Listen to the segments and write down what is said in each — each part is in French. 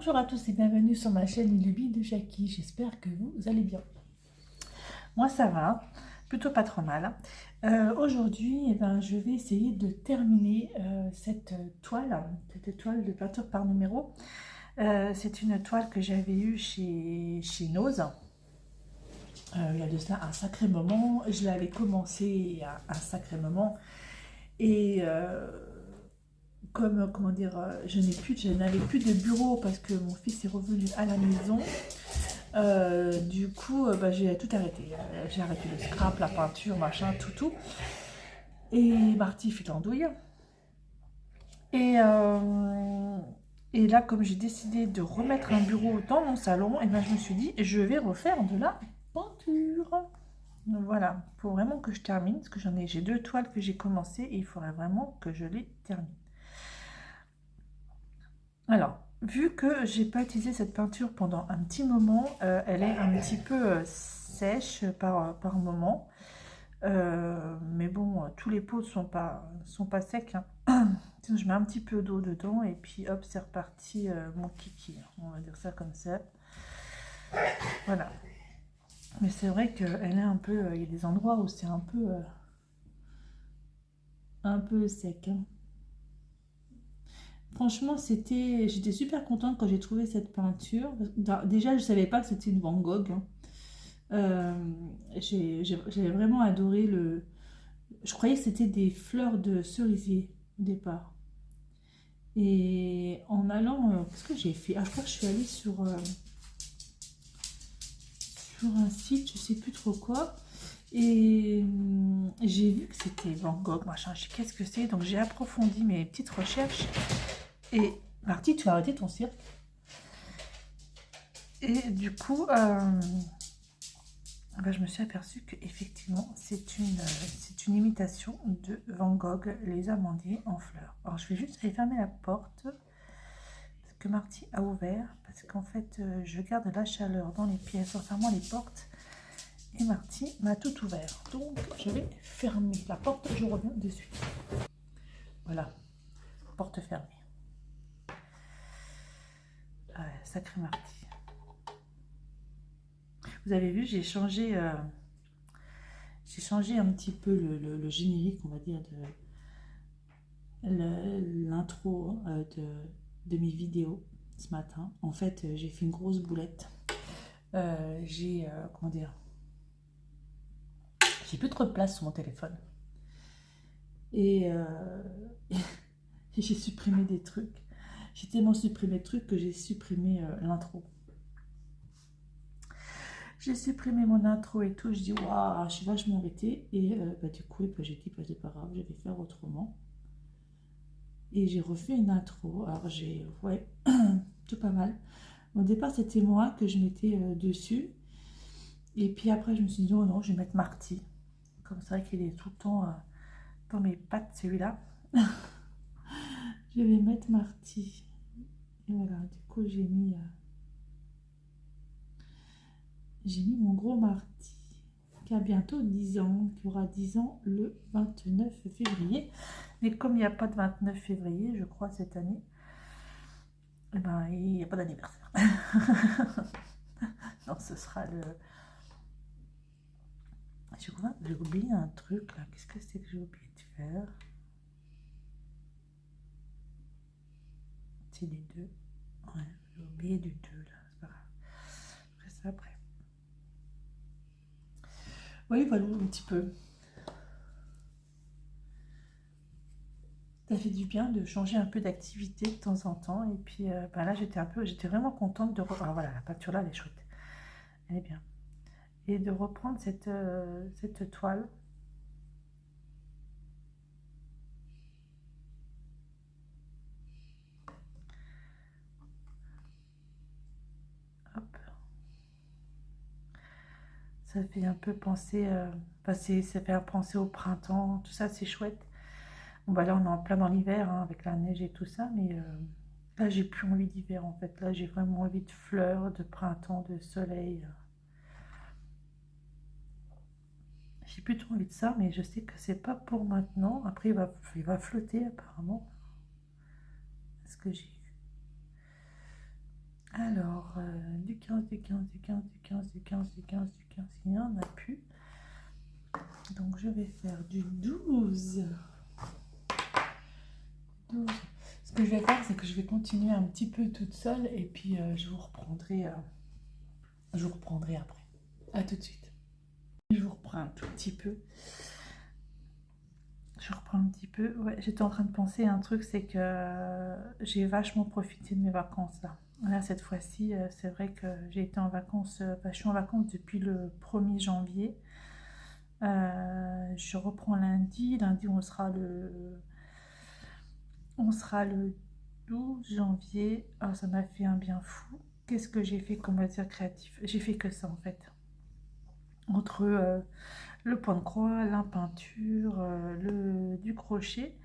Bonjour à tous et bienvenue sur ma chaîne Luby de Jackie, j'espère que vous allez bien. Moi ça va, plutôt pas trop mal. Aujourd'hui, je vais essayer de terminer cette toile de peinture par numéro. C'est une toile que j'avais eue chez Nose. Il y a de ça un sacré moment, je l'avais commencé il y a un sacré moment et comment dire, je n'avais plus de bureau parce que mon fils est revenu à la maison. Du coup, j'ai tout arrêté. J'ai arrêté le scrap, la peinture, machin, tout. Et Marty fut en douille. Et, euh, et là, comme j'ai décidé de remettre un bureau dans mon salon, et je me suis dit, je vais refaire de la peinture. Donc voilà, pour vraiment que je termine, parce que j'ai 2 toiles que j'ai commencé et il faudrait vraiment que je les termine. Alors, vu que j'ai pas utilisé cette peinture pendant un petit moment, elle est un petit peu sèche par moment. Mais bon, tous les pots sont pas secs, hein. Tiens, je mets un petit peu d'eau dedans et puis hop, c'est reparti mon kiki. On va dire ça comme ça. Voilà. Mais c'est vrai qu'elle est un peu... il y a des endroits où c'est un peu sec, hein. Franchement, j'étais super contente quand j'ai trouvé cette peinture. Déjà, je ne savais pas que c'était une Van Gogh, hein. J'avais vraiment adoré le... Je croyais que c'était des fleurs de cerisier au départ. Et en allant... qu'est-ce que j'ai fait? Ah, je crois que je suis allée sur un site, je sais plus trop quoi. Et j'ai vu que c'était Van Gogh, machin. Je sais qu'est-ce que c'est. Donc j'ai approfondi mes petites recherches. Et Marty, tu as arrêté ton cirque. Et du coup, je me suis aperçue qu'effectivement, c'est une imitation de Van Gogh, les amandiers en fleurs. Alors, je vais juste aller fermer la porte que Marty a ouvert, parce qu'en fait, je garde la chaleur dans les pièces en fermant les portes. Et Marty m'a tout ouvert. Donc, je vais fermer la porte, je reviens de suite. Voilà, porte fermée. Sacré Marty. Vous avez vu, j'ai changé un petit peu le générique, on va dire, de l'intro de mes vidéos ce matin. En fait, j'ai fait une grosse boulette. Comment dire, j'ai plus trop de place sur mon téléphone. Et j'ai supprimé des trucs. J'ai tellement supprimé de trucs que j'ai supprimé l'intro. J'ai supprimé mon intro et tout. Je dis, waouh, je suis vachement embêtée. Et du coup, j'ai dit, c'est pas grave, je vais faire autrement. Et j'ai refait une intro. Alors, ouais, tout pas mal. Au départ, c'était moi que je mettais dessus. Et puis après, je me suis dit, oh non, je vais mettre Marty. Comme ça qu'il est tout le temps dans mes pattes, celui-là. Je vais mettre Marty. Et voilà, du coup, j'ai mis mon gros Marty, qui a bientôt 10 ans, qui aura 10 ans le 29 février. Mais comme il n'y a pas de 29 février, je crois, cette année, il n'y a pas d'anniversaire. Non, ce sera le... J'ai oublié un truc, là. Qu'est-ce que c'est que j'ai oublié de faire? C'est du 2. Ouais, j'ai oublié du 2, là. C'est pas grave. Après ça, après. Oui, voilà, un petit peu. Ça fait du bien de changer un peu d'activité de temps en temps. Et puis là, j'étais vraiment contente de... Alors voilà, la peinture là, elle est chouette. Elle est bien. Et de reprendre cette toile. Hop. Ça fait un peu penser... ça fait penser au printemps. Tout ça, c'est chouette. Bon, là, on est en plein dans l'hiver, hein, avec la neige et tout ça. Mais là, j'ai plus envie d'hiver, en fait. Là, j'ai vraiment envie de fleurs, de printemps, de soleil. J'ai plus trop envie de ça, mais je sais que c'est pas pour maintenant. Après, il va flotter apparemment. Ce que j'ai vu. Alors, du 15, du 15, du 15, du 15, du 15, du 15, du 15, il n'y en a plus. Donc, je vais faire du 12. 12. Ce que je vais faire, c'est que je vais continuer un petit peu toute seule et puis je vous reprendrai après. À tout de suite. Je vous reprends un tout petit peu. Je reprends un petit peu. Ouais, j'étais en train de penser à un truc, c'est que j'ai vachement profité de mes vacances là. Là, cette fois-ci, c'est vrai que j'ai été en vacances. Je suis en vacances depuis le 1er janvier. Je reprends lundi. Lundi, on sera le 12 janvier. Ah, ça m'a fait un bien fou. Qu'est-ce que j'ai fait comme loisir créatif? J'ai fait que ça en fait. Entre le point de croix, la peinture, du crochet.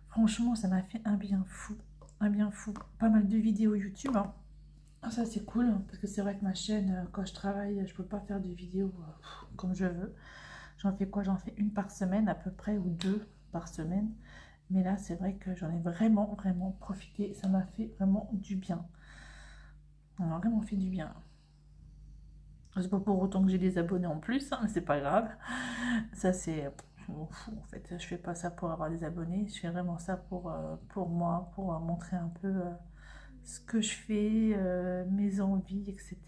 Franchement, ça m'a fait un bien fou. Un bien fou. Pas mal de vidéos YouTube, hein. Ah, ça c'est cool, hein, parce que c'est vrai que ma chaîne, quand je travaille, je peux pas faire de vidéos comme je veux. J'en fais quoi? J'en fais une par semaine à peu près, ou deux par semaine. Mais là, c'est vrai que j'en ai vraiment, vraiment profité. Ça m'a fait vraiment du bien. Ça m'a vraiment fait du bien. C'est pas pour autant que j'ai des abonnés en plus, hein, mais c'est pas grave. Ça, c'est... Je m'en fous, en fait. Je fais pas ça pour avoir des abonnés. Je fais vraiment ça pour moi, pour montrer un peu ce que je fais, mes envies, etc.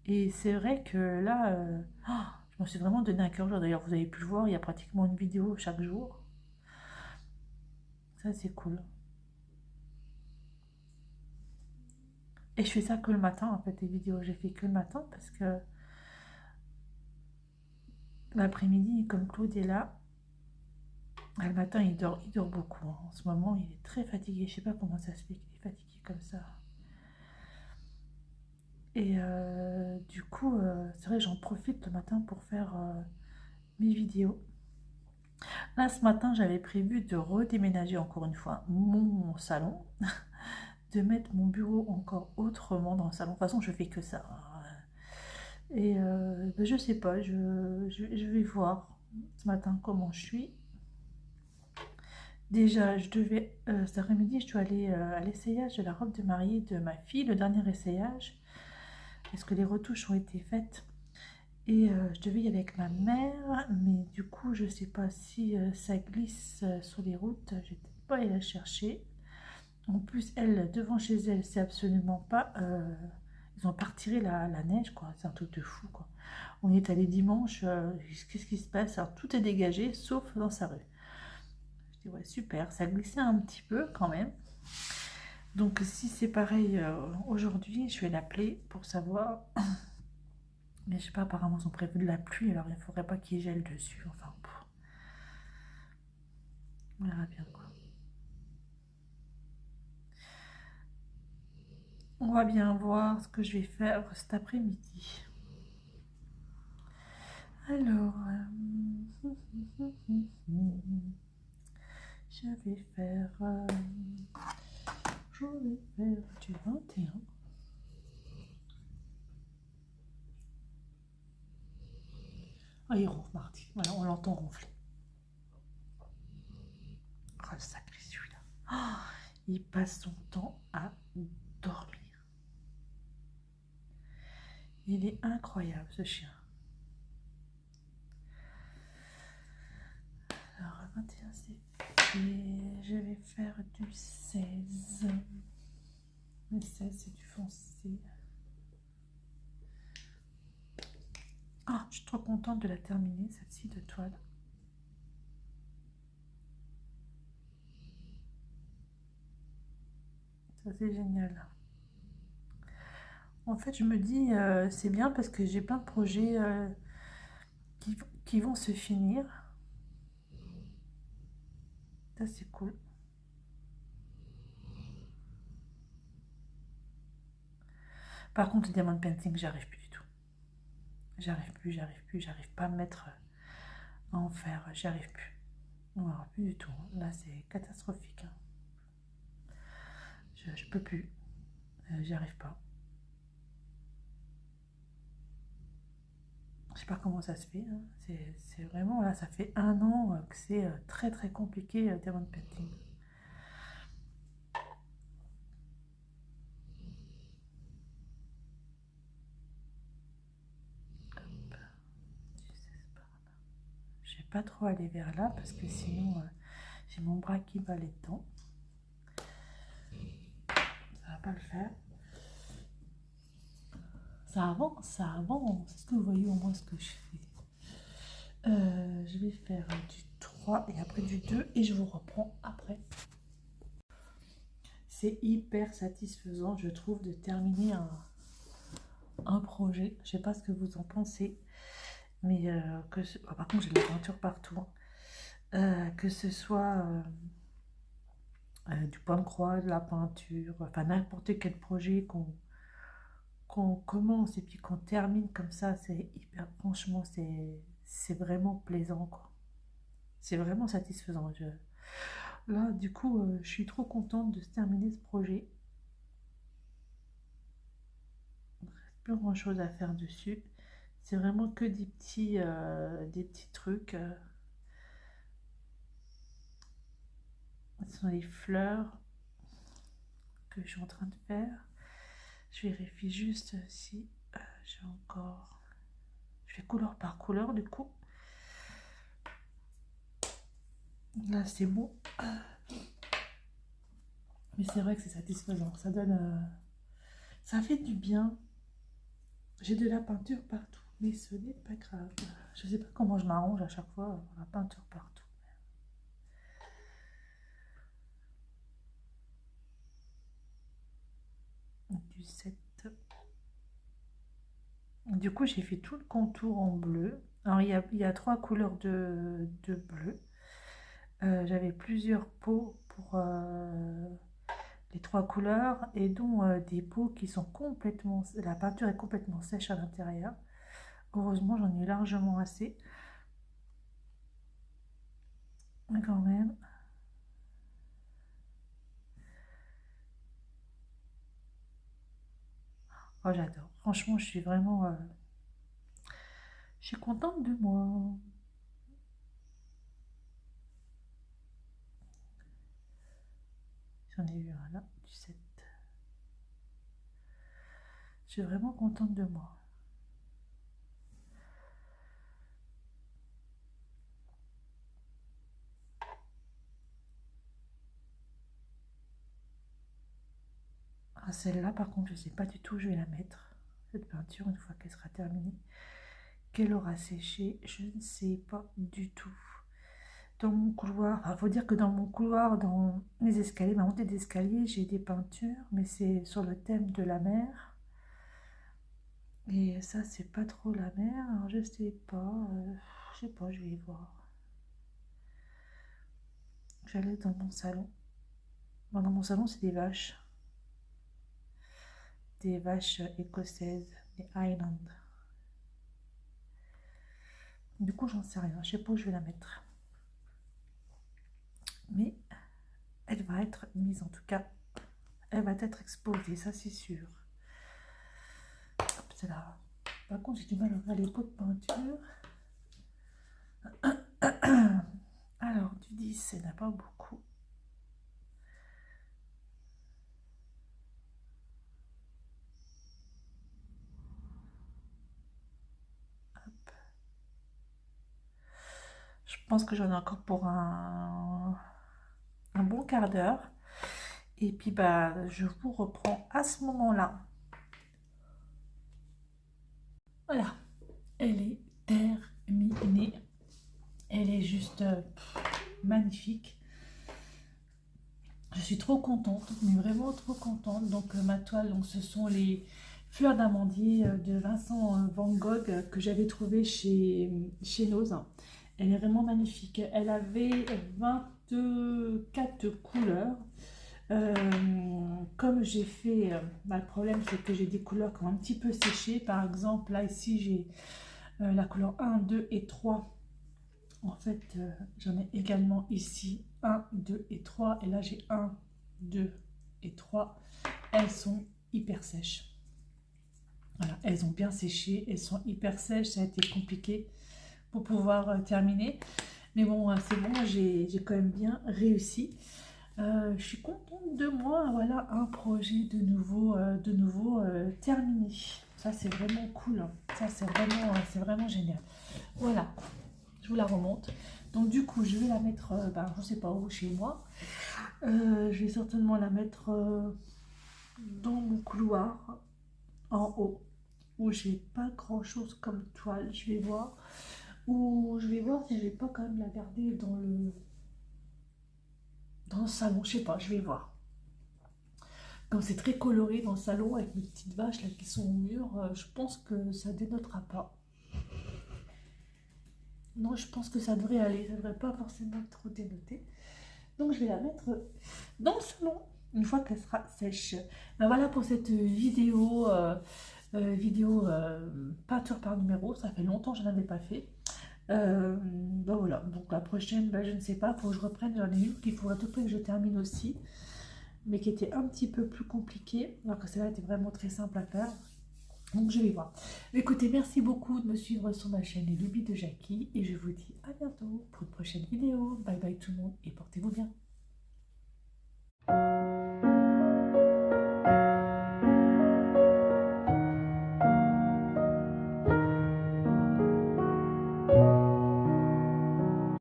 Et c'est vrai que là, je me suis vraiment donné un cœur joie. D'ailleurs, vous avez pu le voir, il y a pratiquement une vidéo chaque jour. Ça, c'est cool. Et je fais ça que le matin, en fait, les vidéos. J'ai fait que le matin parce que l'après-midi, comme Claude est là, le matin, il dort beaucoup, hein. En ce moment, il est très fatigué. Je sais pas comment ça se fait qu'il est fatigué comme ça. Et du coup, c'est vrai, j'en profite le matin pour faire mes vidéos. Là, ce matin, j'avais prévu de redéménager encore une fois mon salon, de mettre mon bureau encore autrement dans le salon. De toute façon, je fais que ça, hein. Et ben, je sais pas, je vais voir ce matin comment je suis. Déjà, cet après-midi, je dois aller à l'essayage de la robe de mariée de ma fille, le dernier essayage, parce que les retouches ont été faites. Et je devais y aller avec ma mère, mais du coup, je sais pas si ça glisse sur les routes. Je vais peut-être pas aller la chercher. En plus, elle, devant chez elle, c'est absolument pas. Ils ont pas retiré la neige, quoi. C'est un truc de fou, quoi. On y est allé dimanche. Qu'est-ce qui se passe? Alors, tout est dégagé, sauf dans sa rue. Je dis, ouais, super. Ça glissait un petit peu quand même. Donc, si c'est pareil aujourd'hui, je vais l'appeler pour savoir. Mais je sais pas, apparemment, ils ont prévu de la pluie, alors il ne faudrait pas qu'il gèle dessus. Enfin, on verra bien, quoi. On va bien voir ce que je vais faire cet après-midi. Alors, je vais faire du 21. Ah, il ronfle, Marty. Voilà, on l'entend ronfler. Oh, le sacré celui-là. Oh, il passe son temps à dormir. Il est incroyable, ce chien. Alors, 21, c'est fait. Je vais faire du 16. Le 16, c'est du foncé. Ah, je suis trop contente de la terminer, celle-ci de toile. Ça, c'est génial. En fait, je me dis, c'est bien parce que j'ai plein de projets qui vont se finir. Ça, c'est cool. Par contre, le diamond painting, j'arrive plus du tout. J'arrive pas à me mettre à en faire. J'y arrive plus. Non, plus du tout. Là, c'est catastrophique, hein. Je peux plus. J'y arrive pas. Je sais pas comment ça se fait, hein. C'est vraiment, là, ça fait 1 an que c'est très très compliqué, diamond painting. pas trop aller vers là parce que sinon j'ai mon bras qui va là-dedans. Ça va pas le faire. Ça avance, ça avance. Est-ce que vous voyez au moins ce que je fais? Je vais faire du 3 et après du 2 et je vous reprends après. C'est hyper satisfaisant, je trouve, de terminer un projet. Je sais pas ce que vous en pensez, mais par contre j'ai de la peinture partout. Que ce soit du point de croix, de la peinture, enfin n'importe quel projet qu'on commence et puis qu'on termine comme ça, c'est hyper, franchement, c'est vraiment plaisant, quoi. C'est vraiment satisfaisant. Là, du coup, je suis trop contente de se terminer ce projet. Il ne reste plus grand chose à faire dessus. C'est vraiment que des petits trucs. Ce sont les fleurs que je suis en train de faire. Je vérifie juste si j'ai encore... Je fais couleur par couleur, du coup. Là, c'est bon. Mais c'est vrai que c'est satisfaisant. Ça donne... ça fait du bien. J'ai de la peinture partout. Mais ce n'est pas grave. Je sais pas comment je m'arrange à chaque fois. La peinture partout. Du 7. Du coup, j'ai fait tout le contour en bleu. Alors, il y a 3 couleurs de bleu. J'avais plusieurs pots pour les 3 couleurs et dont des pots qui sont complètement... La peinture est complètement sèche à l'intérieur. Heureusement, j'en ai largement assez. Mais quand même... Oh, j'adore. Franchement, je suis vraiment... je suis contente de moi. J'en ai eu un là, du 7. Je suis vraiment contente de moi. Ah, celle-là, par contre, je ne sais pas du tout où je vais la mettre. Cette peinture, une fois qu'elle sera terminée. Qu'elle aura séché, je ne sais pas du tout. Dans mon couloir, il faut dire que dans mon couloir, dans les escaliers, ma montée d'escalier, j'ai des peintures, mais c'est sur le thème de la mer. Et ça, c'est pas trop la mer, alors je sais pas, je vais y voir. J'allais dans mon salon. Bon, dans mon salon, c'est des vaches. Des vaches écossaises, des Highland. Du coup, j'en sais rien, je sais pas où je vais la mettre. Mais elle va être mise, en tout cas, elle va être exposée, ça c'est sûr. Hop, c'est là. Par contre, j'ai du mal à ouvrir les pots de peinture. Alors, du 10, il n'y en a pas beaucoup. Hop. Je pense que j'en ai encore pour un bon quart d'heure. Et puis, bah, je vous reprends à ce moment-là. Voilà, elle est terminée. Elle est juste magnifique. Je suis trop contente, mais vraiment trop contente. Donc ma toile, donc, ce sont les fleurs d'amandier de Vincent Van Gogh que j'avais trouvé chez Nose. Elle est vraiment magnifique. Elle avait 24 couleurs. Comme j'ai fait, le problème c'est que j'ai des couleurs qui ont un petit peu séché. Par exemple, là ici j'ai la couleur 1, 2 et 3. En fait, j'en ai également ici 1, 2 et 3. Et là, j'ai 1, 2 et 3. Elles sont hyper sèches. Voilà, elles ont bien séché. Elles sont hyper sèches. Ça a été compliqué pour pouvoir terminer. Mais bon, c'est bon. J'ai quand même bien réussi. Je suis contente de moi. Voilà, un projet de nouveau terminé. Ça, c'est vraiment cool. Ça, c'est vraiment génial. Voilà. Je vous la remonte. Donc du coup, je vais la mettre, je ne sais pas où, chez moi. Je vais certainement la mettre dans mon couloir, en haut, où j'ai pas grand chose comme toile. Je vais voir. Ou je vais voir si je vais pas quand même la garder dans le salon. Je sais pas, je vais voir. Comme c'est très coloré dans le salon avec mes petites vaches là qui sont au mur, je pense que ça dénotera pas. Non, je pense que ça devrait aller, ça devrait pas forcément trop dénoter. Donc je vais la mettre dans le salon une fois qu'elle sera sèche. Ben voilà pour cette vidéo, peinture par numéro. Ça fait longtemps que je n'en avais pas fait. Ben voilà, donc la prochaine, ben je ne sais pas, il faut que je reprenne. J'en ai une qu'il faudrait tout près que je termine aussi, mais qui était un petit peu plus compliquée, alors que celle-là était vraiment très simple à faire. Donc je vais voir. Écoutez, merci beaucoup de me suivre sur ma chaîne Les Lubies de Jackie, et je vous dis à bientôt pour une prochaine vidéo. Bye bye tout le monde et portez-vous bien.